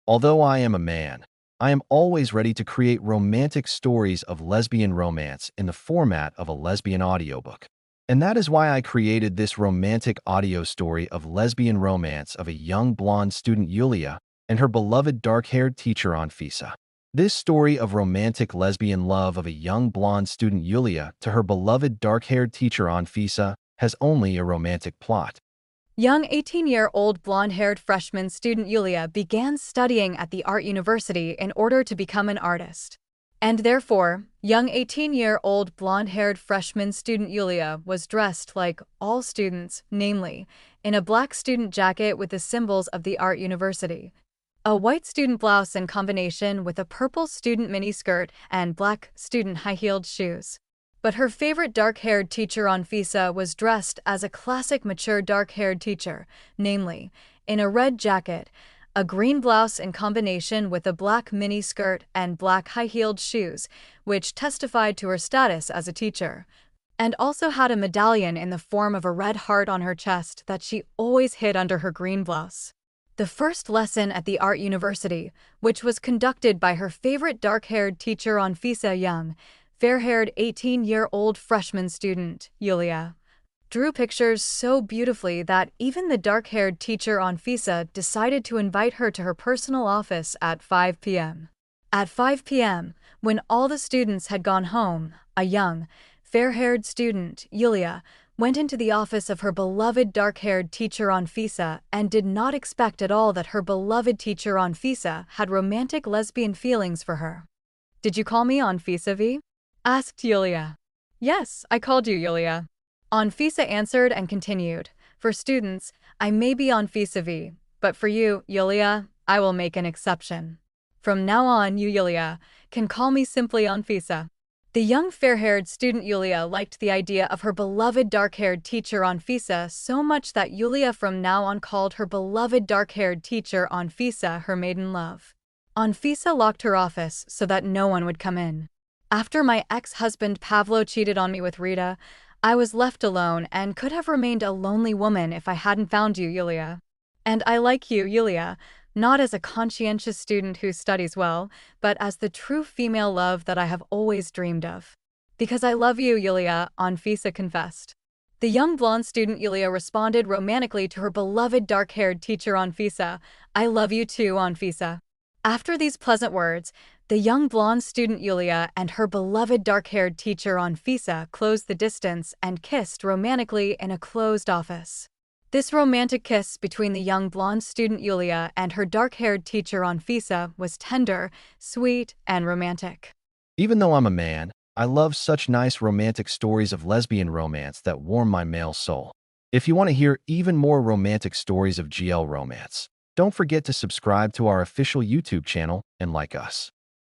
Although I am a man, I am always ready to create romantic stories of lesbian romance in the format of a lesbian audiobook. And that is why I created this romantic audio story of lesbian romance of a young blonde student Yulia and her beloved dark-haired teacher Anfisa. This story of romantic lesbian love of a young blonde student Yulia to her beloved dark-haired teacher Anfisa has only a romantic plot. Young 18-year-old blonde-haired freshman student Yulia began studying at the art university in order to become an artist. And therefore, young 18-year-old blonde-haired freshman student Yulia was dressed like all students, namely, in a black student jacket with the symbols of the art university, a white student blouse in combination with a purple student miniskirt and black student high-heeled shoes. But her favorite dark-haired teacher Anfisa was dressed as a classic mature dark-haired teacher, namely, in a red jacket, a green blouse in combination with a black miniskirt and black high-heeled shoes, which testified to her status as a teacher, and also had a medallion in the form of a red heart on her chest that she always hid under her green blouse. The first lesson at the art university, which was conducted by her favorite dark-haired teacher Anfisa young, fair-haired 18-year-old freshman student, Yulia, drew pictures so beautifully that even the dark-haired teacher Anfisa decided to invite her to her personal office at 5 p.m. At 5 p.m., when all the students had gone home, a young, fair-haired student, Yulia, went into the office of her beloved dark-haired teacher Anfisa and did not expect at all that her beloved teacher Anfisa had romantic lesbian feelings for her. "Did you call me Anfisa V?" asked Yulia. "Yes, I called you, Yulia." Anfisa answered and continued, "For students, I may be Anfisa V, but for you, Yulia, I will make an exception. From now on, you, Yulia, can call me simply Anfisa." The young fair-haired student Yulia liked the idea of her beloved dark-haired teacher Anfisa so much that Yulia from now on called her beloved dark-haired teacher Anfisa her maiden love. Anfisa locked her office so that no one would come in. "After my ex-husband Pavlo cheated on me with Rita, I was left alone and could have remained a lonely woman if I hadn't found you, Yulia. And I like you, Yulia, not as a conscientious student who studies well, but as the true female love that I have always dreamed of. Because I love you, Yulia," Anfisa confessed. The young blonde student Yulia responded romantically to her beloved dark-haired teacher Anfisa, "I love you too, Anfisa." After these pleasant words, the young blonde student Yulia and her beloved dark-haired teacher Anfisa closed the distance and kissed romantically in a closed office. This romantic kiss between the young blonde student Yulia and her dark-haired teacher Anfisa was tender, sweet, and romantic. Even though I'm a man, I love such nice romantic stories of lesbian romance that warm my male soul. If you want to hear even more romantic stories of GL romance, don't forget to subscribe to our official YouTube channel and like us.